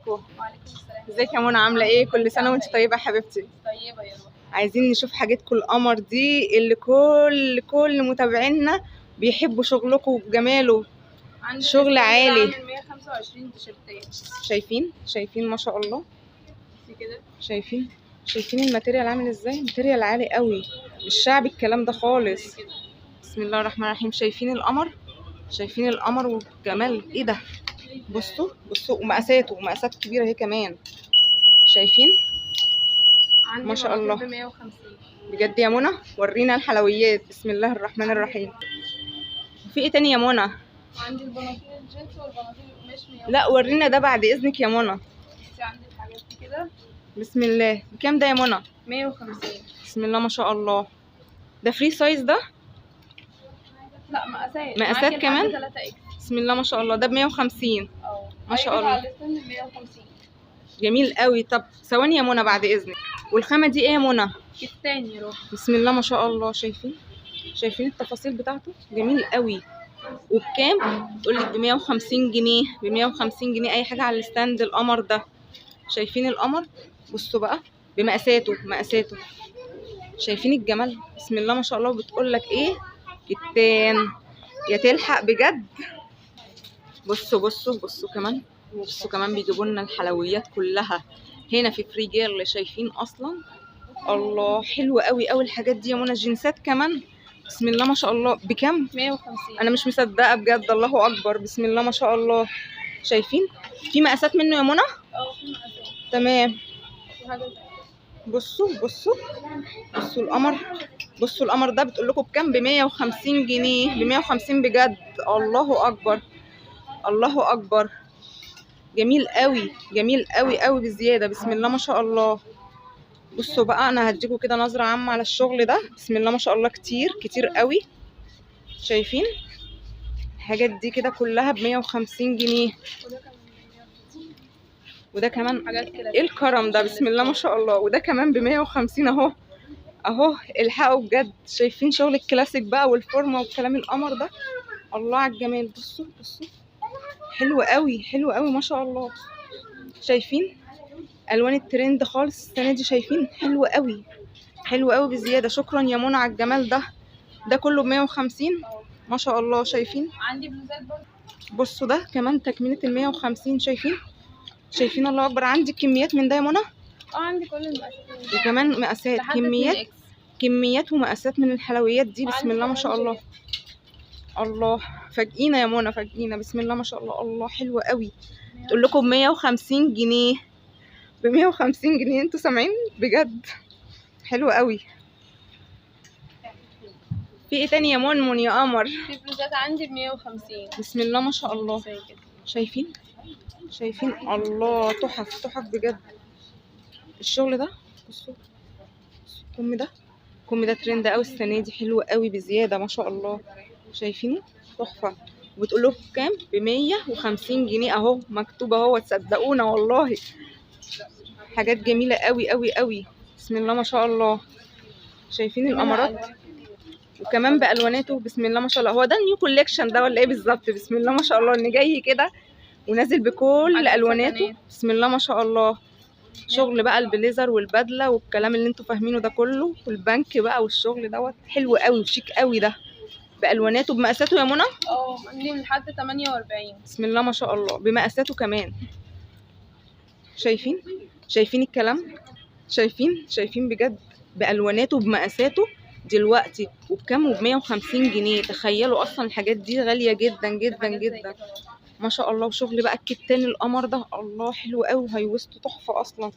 عليكم. وعليكم السلام. ازيك يا منى، عامله ايه؟ كل سنه وانت طيبه يا حبيبتي. طيبه يا روح. عايزين نشوف حاجتكم القمر دي اللي كل متابعينا بيحبوا شغلكم وجماله. شغل عالي. 125 تيشيرتات. شايفين ما شاء الله كده. شايفين الماتيريال عامل ازاي؟ ماتيريال عالي قوي، مش شعبي الكلام ده خالص. بسم الله الرحمن الرحيم. شايفين القمر والجمال. ايه ده؟ بصوا ومقاسات كبيره اهي كمان. شايفين ما شاء الله ب 150 بجد يا منى. ورينا الحلويات. بسم الله الرحمن الرحيم. في ايه تاني يا منى؟ عندي البناطيل الجينز والبناطيل القماش. لا ورينا ده بعد اذنك يا منى. عندي الحاجات دي كده. بسم الله. بكام ده يا منى؟ 150. بسم الله ما شاء الله. ده فري سايز ده؟ لا مقاسات كمان. 3X. بسم الله ما شاء الله. ده ب 150 ما شاء الله. 150. جميل قوي. طب ثواني يا منى بعد اذنك. والخامه دي ايه يا منى؟ كتان يا روح. بسم الله ما شاء الله. شايفين التفاصيل بتاعته؟ جميل قوي. وبكام؟ تقول لك ب 150 جنيه. ب 150 جنيه اي حاجه على الستاند. القمر ده. شايفين القمر؟ بصوا بقى بمقاساته. شايفين الجمال؟ بسم الله ما شاء الله. بتقول لك ايه؟ كتان يا تلحق بجد. بصوا كمان بيجيبوا لنا الحلويات كلها هنا في فري جيرل. شايفين اصلا؟ الله حلو قوي الحاجات دي يا منى. جنسات كمان. بسم الله ما شاء الله. بكام؟ 150. انا مش مصدقه بجد. الله اكبر. بسم الله ما شاء الله. شايفين في مقاسات منه يا منى؟ في مقاسات. تمام. بصوا القمر ده بتقول لكم بكام؟ ب 150 جنيه. ب 150 بجد. الله اكبر. جميل قوي بزياده. بسم الله ما شاء الله. بصوا بقى انا هديكم كده نظره عامه على الشغل ده. بسم الله ما شاء الله. كتير قوي. شايفين الحاجات دي كده كلها ب 150 جنيه. وده كمان ايه الكرم ده؟ بسم الله ما شاء الله. وده كمان ب 150 اهو. الحقوا بجد. شايفين شغل الكلاسيك بقى والفورمه والكلام القمر ده. الله على الجمال. بصوا حلو قوي ما شاء الله. شايفين الوان الترند خالص السنه دي. شايفين حلو قوي بزياده. شكرا يا منى على الجمال ده كله ب 150 ما شاء الله. شايفين عندي بلوزات برضه. بصوا ده كمان تكمله ال 150. شايفين الله اكبر. عندي كميات من ده يا منى. عندي كل المقاسات. وكمان مقاسات. كميات ومقاسات من الحلويات دي. بسم الله ما شاء الله. الله فاجئينا يا منى، فاجئينا. بسم الله ما شاء الله. الله حلوه قوي. تقول لكم ب 150 جنيه. ب 150 جنيه. انتوا سامعين؟ بجد حلوه قوي. في ايه تاني يا منمن يا قمر؟ في بلوزات عندي ب 150. بسم الله ما شاء الله. شايفين الله تحف بجد. الشغل ده بصوا. الكم ده ترند قوي السنه دي. حلو قوي بزياده ما شاء الله. شايفينه؟ تحفه. وبتقول له بكام؟ ب 150 جنيه اهو مكتوب اهو. تصدقونا والله. حاجات جميله قوي. بسم الله ما شاء الله. شايفين القمرات؟ وكمان بالواناته. بسم الله ما شاء الله. هو ده النيو كوليكشن ده ولا ايه بالظبط؟ بسم الله ما شاء الله. ان جاي كده ونازل بكل الواناته. بسم الله ما شاء الله. شغل بقى البليزر والبدله والكلام اللي انتوا فاهمينه ده كله، والبنك بقى والشغل دوت. حلو قوي وشيك قوي ده بالواناته بمقاساته يا منى. عندي من لحد 48. بسم الله ما شاء الله. بمقاساته كمان. شايفين الكلام؟ شايفين بجد بالواناته بمقاساته دلوقتي. وبكام؟ وب 150 جنيه. تخيلوا اصلا الحاجات دي غاليه جدا ما شاء الله. وشغل بقى الكتان القمر ده. الله حلو قوي. هيوسته تحفه اصلا.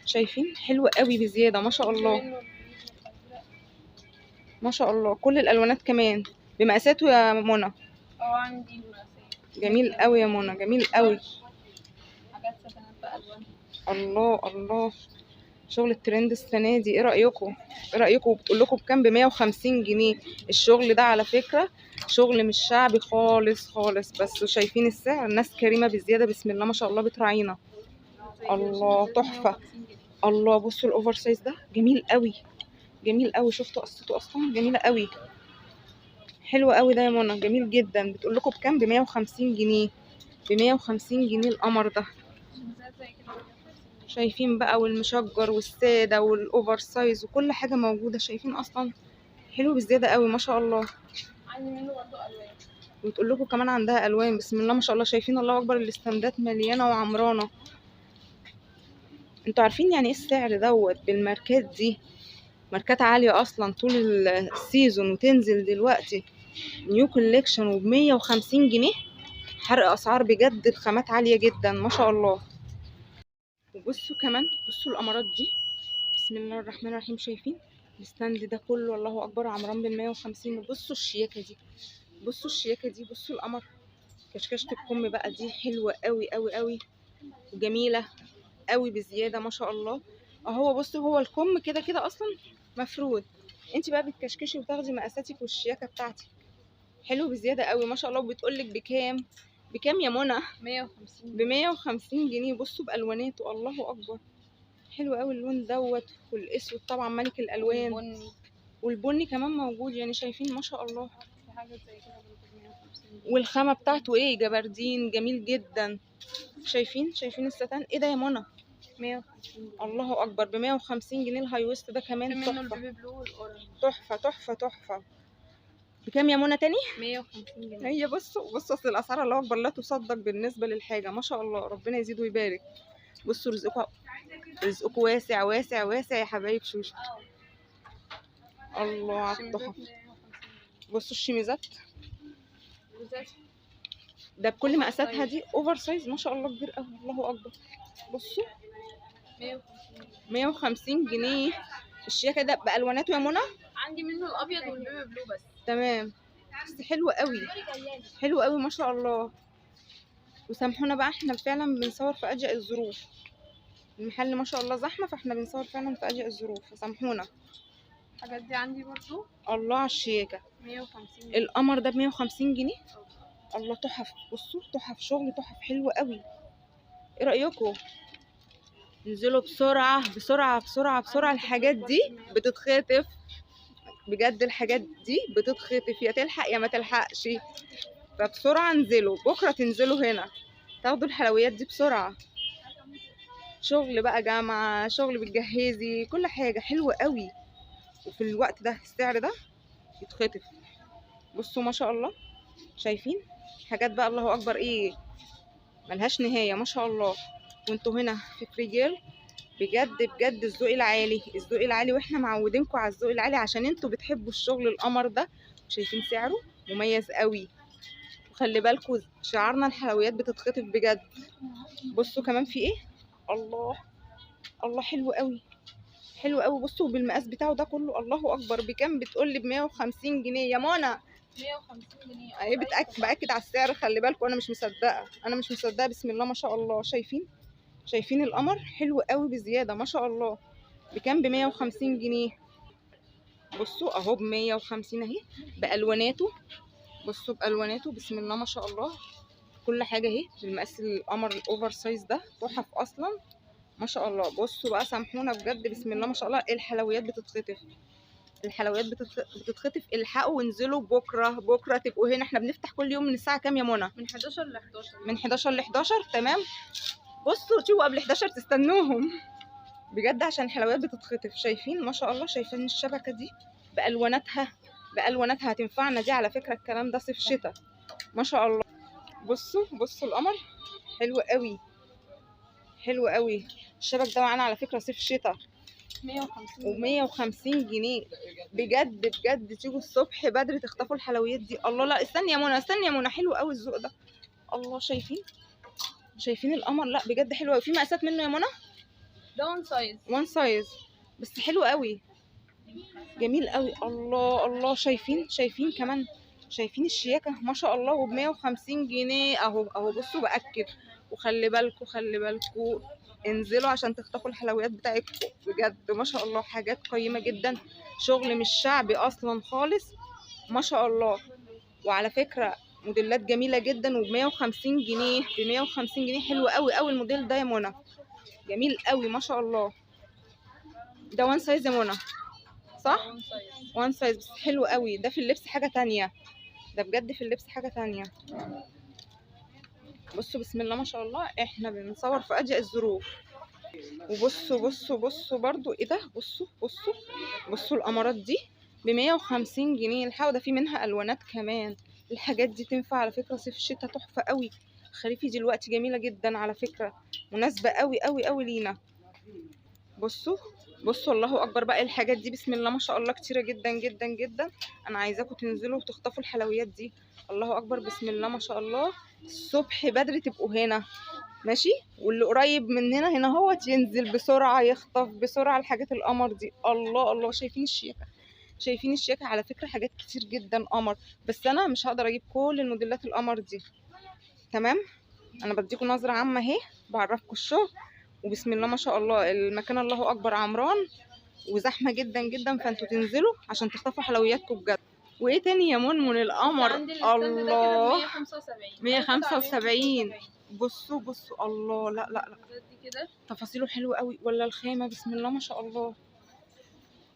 شايفين حلو قوي بزياده ما شاء الله. كل الالوانات كمان بمقاساته يا منى. عندي مقاسات. جميل قوي يا منى. جميل قوي. حاجات سكنات بالوان. الله شغل الترند السنه دي. ايه رايكم؟ بتقول لكم بكام؟ ب 150 جنيه. الشغل ده على فكره شغل مش شعبي خالص. بس شايفين السعر. الناس كريمه بزياده. بسم الله ما شاء الله. بتراعينا. الله تحفه. الله بصوا الاوفر سايز ده. جميل قوي. شفتوا قصته اصلا؟ جميله قوي. حلو قوي ده يا منى. جميل جدا. بتقول لكم بكام؟ ب 150 جنيه. ب 150 جنيه القمر ده. زي كده 150 جنيه. شايفين بقى، والمشجر والساده والاوفر سايز وكل حاجه موجوده. شايفين اصلا حلو بزياده قوي ما شاء الله. عندي منه برضه الوان. وتقول لكم كمان عندها الوان بسم الله ما شاء الله. شايفين الله اكبر، الاستندات مليانه وعمرانه. انتوا عارفين يعني ايه السعر دوت بالماركات دي؟ ماركات عاليه اصلا طول السيزون، وتنزل دلوقتي نيو كوليكشن ب150 جنيه. حرق اسعار بجد، الخامات عاليه جدا ما شاء الله. وبصوا كمان، بصوا الامارات دي بسم الله الرحمن الرحيم. شايفين الستاند ده كله الله اكبر عمران ب150. وبصوا الشياكه دي، بصوا الشياكه دي، بصوا القمر. كشكشه الكم بقى دي حلوه قوي قوي قوي، وجميله قوي بزياده ما شاء الله. اهو بصوا، هو الكم كده كده اصلا مفرود، انت بقى بتكشكشي وتاخدي مقاساتك والشياكه بتاعتك. حلو بزياده قوي ما شاء الله. وبتقولك بكام؟ بكام يا منى؟ 150 ب150 جنيه. بصوا بالواناته الله اكبر، حلو قوي اللون دوت، والاسود طبعا ملك الالوان، والبني. والبني كمان موجود. يعني شايفين ما شاء الله. في حاجه زي كده برضه 150 جنيه. والخامه بتاعته ايه، جبردين جميل جدا. شايفين الستان ايه ده يا منى؟ 150 جنيه. الله اكبر، ب150 جنيه الهاي ويست ده في كمان منه تحفه البيبي بلو والاورنج. تحفه تحفه تحفه. بكام يا منى تاني؟ 150 جنيه. هي بصوا اصل الاسعار الله اكبر لا تصدق بالنسبه للحاجه ما شاء الله. ربنا يزيد ويبارك. بصوا رزقكم واسع واسع واسع يا حبايب شوشو. الله على الشميزات التحف. 150 جنيه. بصوا الشميزات بالذات ده بكل أوفر مقاساتها سايز. دي اوفر سايز ما شاء الله، كبير قوي الله اكبر. بصوا 150 جنيه. 150 جنيه. الشياكه ده بالواناته يا منى؟ عندي منه الابيض والبيبي بلو بس. تمام، بس حلو قوي، حلو قوي ما شاء الله. وسامحونا بقى، احنا فعلا بنصور في اضيق الظروف، المحل ما شاء الله زحمه، فاحنا بنصور فعلا في اضيق الظروف، فسامحونا. الحاجات دي عندي برضه الله على الشياكه. 150 جنيه. القمر ده ب150 جنيه. الله تحف، بصوا تحف، شغل تحف حلو قوي. ايه رايكم؟ انزلوا بسرعه بسرعه بسرعه بسرعه، الحاجات دي بتتخطف بجد، الحاجات دي بتتخطف، يا تلحق يا ما تلحقش. فبسرعه انزلوا، بكره تنزلوا هنا تاخدوا الحلويات دي بسرعه. شغل بقى جامعه، شغل بتجهزي، كل حاجه حلوه قوي، وفي الوقت ده السعر ده يتخطف. بصوا ما شاء الله. شايفين حاجات بقى الله اكبر، ايه ملهاش نهايه ما شاء الله. وانتوا هنا في فريجيل بجد بجد الذوق العالي، الذوق العالي، واحنا معودينكم على الذوق العالي عشان انتوا بتحبوا الشغل القمر ده. شايفين سعره مميز قوي. وخلي بالكم شعارنا الحلويات بتتخطف بجد. بصوا كمان في ايه، الله الله حلو قوي، حلو قوي. بصوا بالمقاس بتاعه ده كله الله اكبر. بكام بتقولي؟ ب150 جنيه يا منى. 150 جنيه. اهي باكد على السعر، خلي بالكم انا مش مصدقه، انا مش مصدقه بسم الله ما شاء الله. شايفين القمر حلو قوي بزياده ما شاء الله. بكام؟ ب150 جنيه. بصوا اهو ب150 اهي بالواناته. بصوا بالواناته بسم الله ما شاء الله. كل حاجه اهي بالمقاس القمر الاوفر سايز ده تحف اصلا ما شاء الله. بصوا بقى سامحونا بجد بسم الله ما شاء الله. الحلويات بتتخطف، الحلويات بتتخطف. الحقوا وانزلوا بكره تبقوا هنا. احنا بنفتح كل يوم من الساعه كام يا منى؟ من 11 ل 11. من 11 ل 11 تمام. بصوا تيجوا قبل 11 تستنوهم بجد عشان الحلويات بتتخطف. شايفين ما شاء الله، شايفين الشبكه دي بالواناتها هتنفعنا دي على فكره. الكلام ده صيف شتاء ما شاء الله. بصوا القمر حلو قوي، حلو قوي. الشبك ده معانا على فكره صيف شتاء 150 و150 جنيه. بجد بجد تيجوا الصبح بدري تخطفوا الحلويات دي. الله لا استني يا منى، استني يا منى، حلو قوي الذوق ده. الله شايفين القمر، لا بجد حلو قوي. في مقاسات منه يا منى؟ ده وان سايز. وان سايز بس حلو قوي، جميل قوي. الله شايفين كمان، شايفين الشياكه ما شاء الله. وب150 جنيه اهو بصوا باكد. وخلي بالكم انزلوا عشان تخطفوا الحلويات بتاعتكم بجد ما شاء الله. حاجات قيمه جدا، شغل مش شعبي اصلا خالص ما شاء الله. وعلى فكره موديلات جميله جدا وب150 جنيه. ب150 جنيه حلو قوي قوي الموديل ده يا منى، جميل قوي ما شاء الله. ده وان سايز يا منى صح؟ وان سايز. وان سايز بس حلو قوي. ده في اللبس حاجه تانية، ده بجد في اللبس حاجه تانية. بصوا بسم الله ما شاء الله، احنا بنصور في اضيق الظروف. وبصوا بصوا برضو ايه ده، بصوا القمرات دي ب150 جنيه. الحقوا ده في منها الوانات كمان. الحاجات دي تنفع على فكره صيف الشتاء، تحفه قوي. خريفي دلوقتي جميله جدا على فكره، مناسبه قوي لينا. بصوا الله اكبر بقى. الحاجات دي بسم الله ما شاء الله كتيره جدا. انا عايزاكم تنزلوا وتخطفوا الحلويات دي. الله اكبر بسم الله ما شاء الله. الصبح بدري تبقوا هنا ماشي، واللي قريب مننا هنا هو ينزل بسرعه يخطف بسرعه الحاجات القمر دي. الله شايفين الشياكه على فكره، حاجات كتير جدا قمر. بس انا مش هقدر اجيب كل الموديلات القمر دي. تمام، انا بديكم نظره عامه اهي، بعرفكم الشغل. وبسم الله ما شاء الله المكان الله اكبر عمران وزحمه جدا، فانتوا تنزلوا عشان تخطفوا حلوياتكم بجد. وايه تاني يا منمن القمر؟ الله 175. بصوا الله، لا تفاصيله حلوه قوي. ولا الخامه بسم الله ما شاء الله،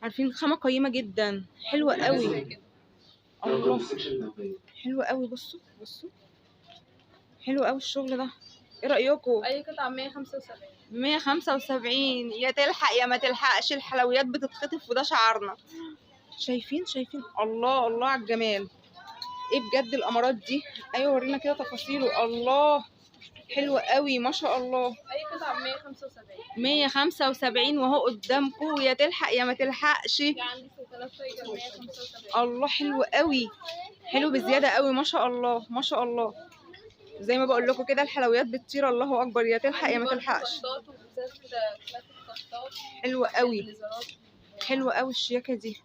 عارفين الخامه قيمه جدا، حلوه قوي. الله حلوه قوي. بصوا حلو قوي الشغل ده. ايه رايكم؟ اي قطعه 175. 175. يا تلحق يا ما تلحقش، الحلويات بتتخطف وده شعارنا. شايفين الله على الجمال. ايه بجد القمرات دي. ايوه ورينا كده تفاصيله. الله حلوه قوي ما شاء الله. اي قطعه 175. 175 وهو قدامكم، يا تلحق يا ما تلحقش. في عندي سلطات فايجر 175. الله حلو قوي، حلو بزياده قوي ما شاء الله. زي ما بقول لكم كده الحلويات بتطير. الله اكبر، يا تلحق يا ما تلحقش. حلوه قوي الشياكه دي.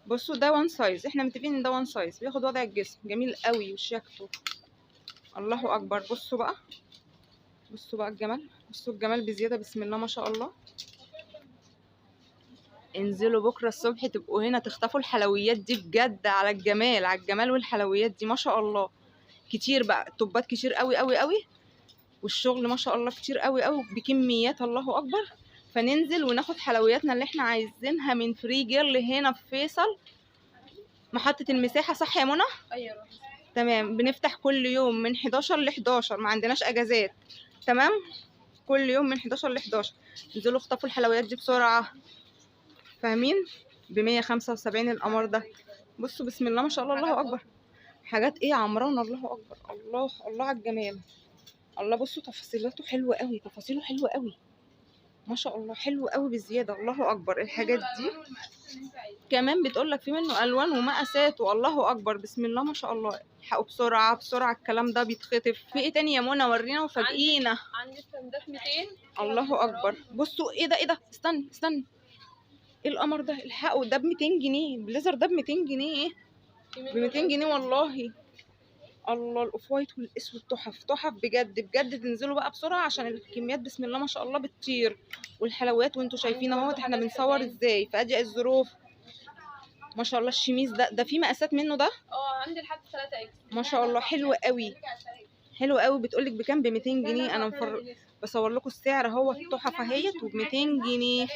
بصوا ده وان سايز، احنا متفقين ان ده وان سايز بياخد وضع الجسم، جميل قوي وشياكته. الله اكبر. بصوا بقى الجمال، بصوا الجمال بزياده بسم الله ما شاء الله. انزلوا بكره الصبح تبقوا هنا تخطفوا الحلويات دي بجد، على الجمال والحلويات دي ما شاء الله. كتير بقى، الطوبات كتير قوي، والشغل ما شاء الله كتير قوي بكميات. الله اكبر. فننزل وناخد حلوياتنا اللي احنا عايزينها من فري جيرل هنا في فيصل محطة المساحة. صح يا منى؟ ايوه تمام. بنفتح كل يوم من 11 ل 11، ما عندناش اجازات. تمام، كل يوم من 11 ل 11. انزلوا اخطفوا الحلويات دي بسرعة، فاهمين؟ ب175 القمر ده. بصوا بسم الله ما شاء الله. الله اكبر. حاجات ايه عمران. الله اكبر. الله على الجمال. الله بصوا تفاصيلاته حلوه قوي، تفاصيله حلوه قوي ما شاء الله، حلو قوي بزياده. الله اكبر. الحاجات دي كمان بتقول لك في منه الوان ومقاسات. والله اكبر بسم الله ما شاء الله. الحقوا بسرعه الكلام ده بيتخطف. في ايه تاني يا منى؟ ورينا وفاجئينا. عندي ستاندات 200. الله اكبر. بصوا ايه ده استني ايه القمر ده؟ الحقوا ده ب200 جنيه. البليزر ده ب200 جنيه. ب 200 جنيه والله. الله الاوف وايت والاسود تحف بجد. تنزلوا بقى بسرعه عشان الكميات بسم الله ما شاء الله بتطير. والحلويات وانتوا شايفين اهوت احنا بنصور ازاي في اضيق الظروف ما شاء الله. الشميز ده في مقاسات منه ده. عندي لحد 3 اكس ما شاء الله. حلو قوي. بتقولك بكام؟ ب200 جنيه. انا بصور لكم السعر اهو. التحف اهيت وب200 جنيه.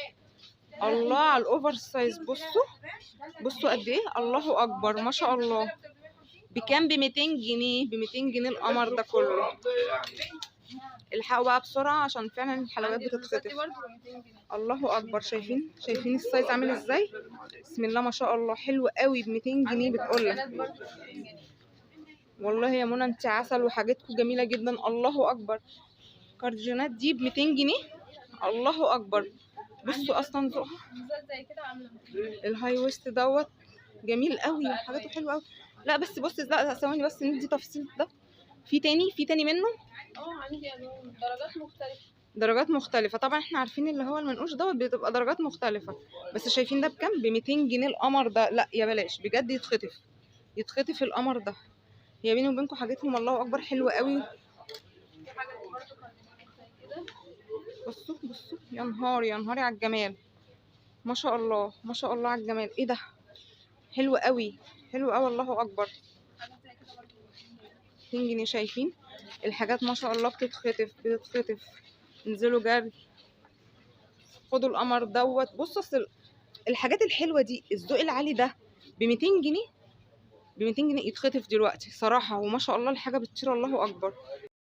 الله على الاوفر سايز. بصوا قد ايه. الله اكبر ما شاء الله. بكام؟ ب200 جنيه. ب200 جنيه القمر ده كله. الحقوا بقى بسرعه عشان فعلا الحلويات بتتخطف. الله اكبر. شايفين السايز عامل ازاي؟ بسم الله ما شاء الله. حلو قوي ب200 جنيه بتقولك. والله يا منى انت عسل وحاجاتكم جميله جدا. الله اكبر. كارديجانات دي ب200 جنيه. الله اكبر. بصوا اصلا ذوقها الهاي ويست دوت جميل قوي وحاجاته حلوه قوي. لا بس بصي، لا ثواني بس ندي تفصيل ده. في تاني منه. عندي درجات مختلفه. طبعا احنا عارفين اللي هو المنقوش دوت بتبقى درجات مختلفه. بس شايفين ده بكام؟ ب200 جنيه القمر ده. لا يا بلاش بجد، يتخطف القمر ده. هي بيني وبينكم حاجتهم الله اكبر حلوه قوي. بصوا يا نهاري على الجمال ما شاء الله على الجمال. ايه ده؟ حلو قوي الله اكبر. 200 جنيه. شايفين الحاجات ما شاء الله بتتخطف. انزلوا جري خدوا القمر دوت. بصوا الحاجات الحلوه دي، الذوق العالي ده ب200 جنيه. يتخطف دلوقتي صراحه. وما شاء الله الحاجه بتطير. الله اكبر.